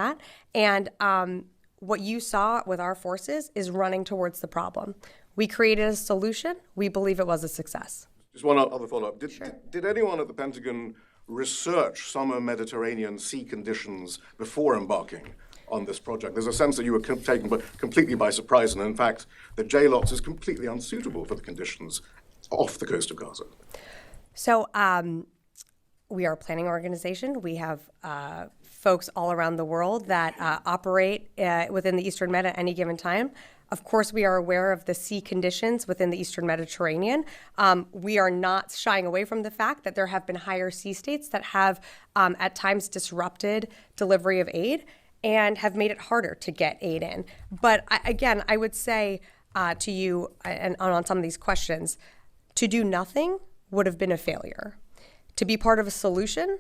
that. And what you saw with our forces is running towards the problem. We created a solution. We believe it was a success. Just one other follow-up. Sure. Did anyone at the Pentagon research summer Mediterranean sea conditions before embarking on this project? There's a sense that you were taken completely by surprise, and in fact, the JLOTS is completely unsuitable for the conditions off the coast of Gaza. So we are a planning organization. We have folks all around the world that operate within the Eastern Med at any given time. Of course, we are aware of the sea conditions within the Eastern Mediterranean. We are not shying away from the fact that there have been higher sea states that have at times disrupted delivery of aid and have made it harder to get aid in. But I would say to you, and on some of these questions, to do nothing would have been a failure. To be part of a solution,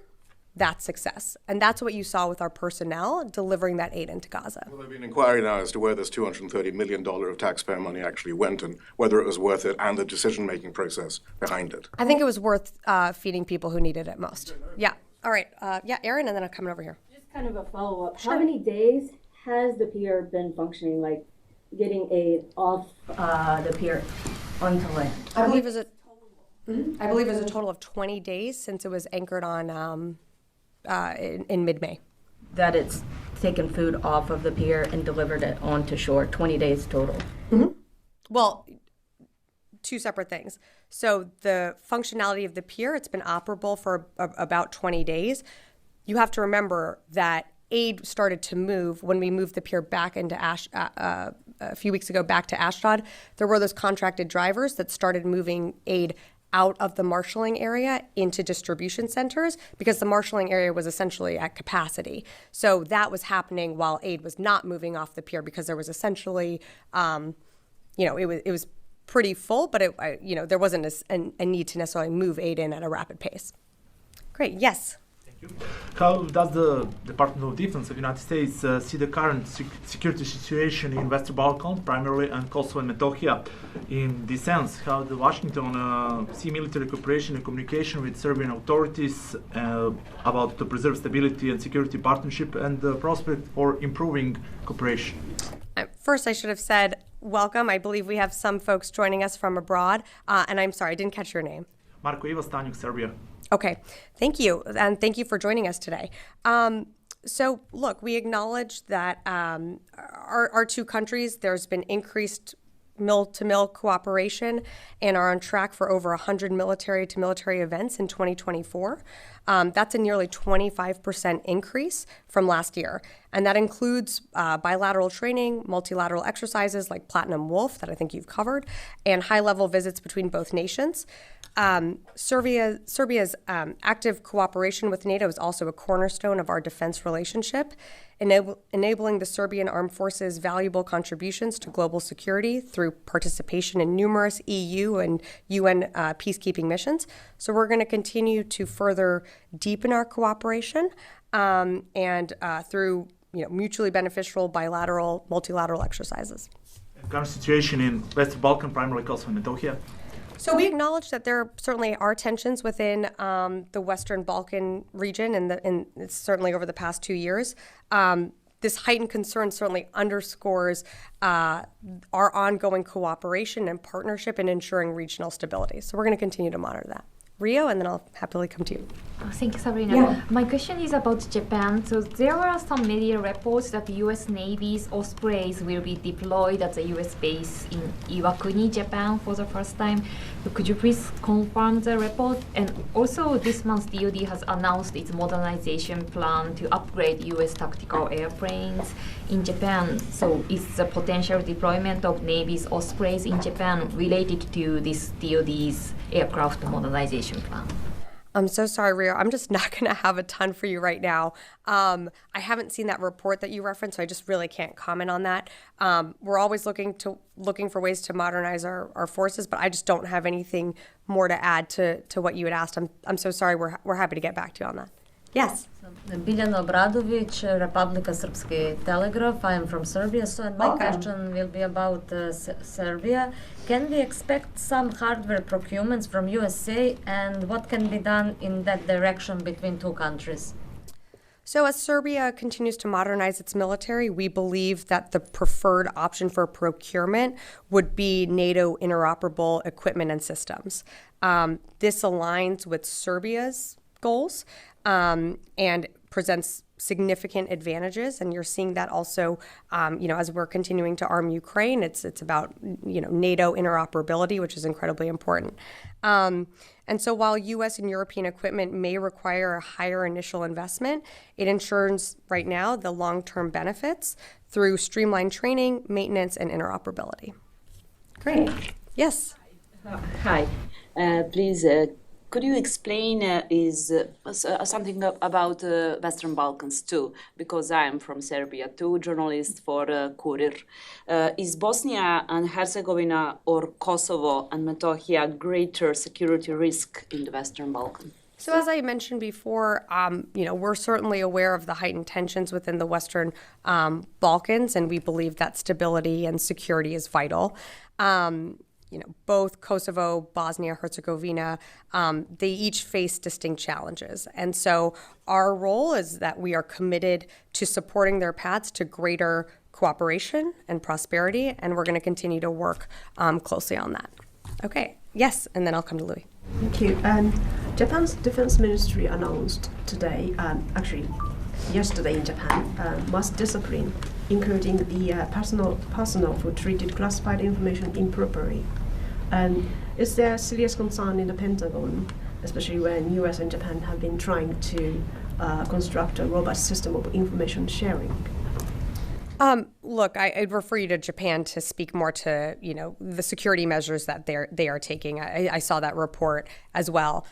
that's success. And that's what you saw with our personnel delivering that aid into Gaza. Well, there's been inquiry now as to where this $230 million of taxpayer money actually went and whether it was worth it and the decision-making process behind it. I think it was worth feeding people who needed it most. Yeah. All right. Aaron, and then I'm coming over here. Just kind of a follow-up. Sure. How many days has the pier been functioning, like getting aid off the pier onto land? I believe it was a total of 20 days since it was anchored on in mid-May. That it's taken food off of the pier and delivered it onto shore, 20 days total. Mm-hmm. Well, two separate things. So the functionality of the pier, it's been operable for about 20 days. You have to remember that aid started to move when we moved the pier back into a few weeks ago back to Ashdod. There were those contracted drivers that started moving aid out of the marshalling area into distribution centers because the marshalling area was essentially at capacity. So that was happening while aid was not moving off the pier because there was essentially, it was pretty full, but there wasn't a need to necessarily move aid in at a rapid pace. Great, yes. How does the Department of Defense of the United States see the current security situation in Western Balkans, primarily, and Kosovo and Metohija? In this sense, how the Washington see military cooperation and communication with Serbian authorities about to preserve stability and security partnership and the prospect for improving cooperation? First, I should have said welcome. I believe we have some folks joining us from abroad. And I'm sorry, I didn't catch your name. Marko Ivastanjuk, Serbia. Okay, thank you, and thank you for joining us today. So, look, we acknowledge that our two countries, there's been increased mill-to-mill cooperation and are on track for over 100 military-to-military events in 2024. That's a nearly 25% increase from last year, and that includes bilateral training, multilateral exercises like Platinum Wolf that I think you've covered, and high-level visits between both nations. Serbia's active cooperation with NATO is also a cornerstone of our defense relationship, enabling the Serbian armed forces valuable contributions to global security through participation in numerous EU and UN peacekeeping missions. So we're going to continue to further deepen our cooperation and through mutually beneficial bilateral, multilateral exercises. Current situation in Western Balkan, primarily Kosovo and Metohija. So we acknowledge that there certainly are tensions within the Western Balkan region, and it's certainly over the past 2 years. This heightened concern certainly underscores our ongoing cooperation and partnership in ensuring regional stability. So we're going to continue to monitor that. Rio, and then I'll happily come to you. Thank you, Sabrina. Yeah. My question is about Japan. So there are some media reports that the U.S. Navy's Ospreys will be deployed at the U.S. base in Iwakuni, Japan for the first time. So could you please confirm the report? And also this month, DoD has announced its modernization plan to upgrade U.S. tactical airplanes in Japan. So is the potential deployment of Navy's Ospreys in Japan related to this DoD's aircraft modernization plan? I'm so sorry, Rio. I'm just not going to have a ton for you right now. I haven't seen that report that you referenced, so I just really can't comment on that. We're always looking for ways to modernize our forces, but I just don't have anything more to add to what you had asked. I'm so sorry. We're happy to get back to you on that. Yes. Biljana Obradović, Republika Srpski Telegraph. I am from Serbia, so my question will be about Serbia. Can we expect some hardware procurements from USA, and what can be done in that direction between two countries? So as Serbia continues to modernize its military, we believe that the preferred option for procurement would be NATO interoperable equipment and systems. This aligns with Serbia's goals and presents significant advantages, and you're seeing that also, as we're continuing to arm Ukraine. It's about NATO interoperability, which is incredibly important. And so while U.S. and European equipment may require a higher initial investment, it ensures right now the long-term benefits through streamlined training, maintenance, and interoperability. Great. Yes. Hi. Please, could you explain something about Western Balkans too? Because I am from Serbia too, journalist for Kurir. Is Bosnia and Herzegovina or Kosovo and Metohija greater security risk in the Western Balkans? So as I mentioned before, we're certainly aware of the heightened tensions within the Western Balkans, and we believe that stability and security is vital. Both Kosovo, Bosnia, Herzegovina, they each face distinct challenges. And so our role is that we are committed to supporting their paths to greater cooperation and prosperity, and we're going to continue to work closely on that. Okay, yes, and then I'll come to Louis. Thank you. Japan's defense ministry announced today, actually yesterday in Japan, mass discipline, including the personnel who treated classified information improperly. Is there serious concern in the Pentagon, especially when U.S. and Japan have been trying to construct a robust system of information sharing? Look, I'd refer you to Japan to speak more to, the security measures that they are taking. I saw that report as well.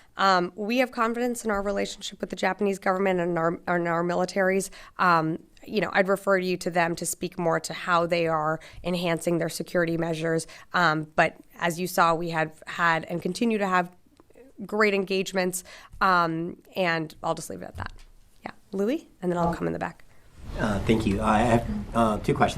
We have confidence in our relationship with the Japanese government and our militaries. I'd refer you to them to speak more to how they are enhancing their security measures. But as you saw, we have had and continue to have great engagements. And I'll just leave it at that. Yeah. Louis, and then I'll come in the back. Thank you. I have two questions.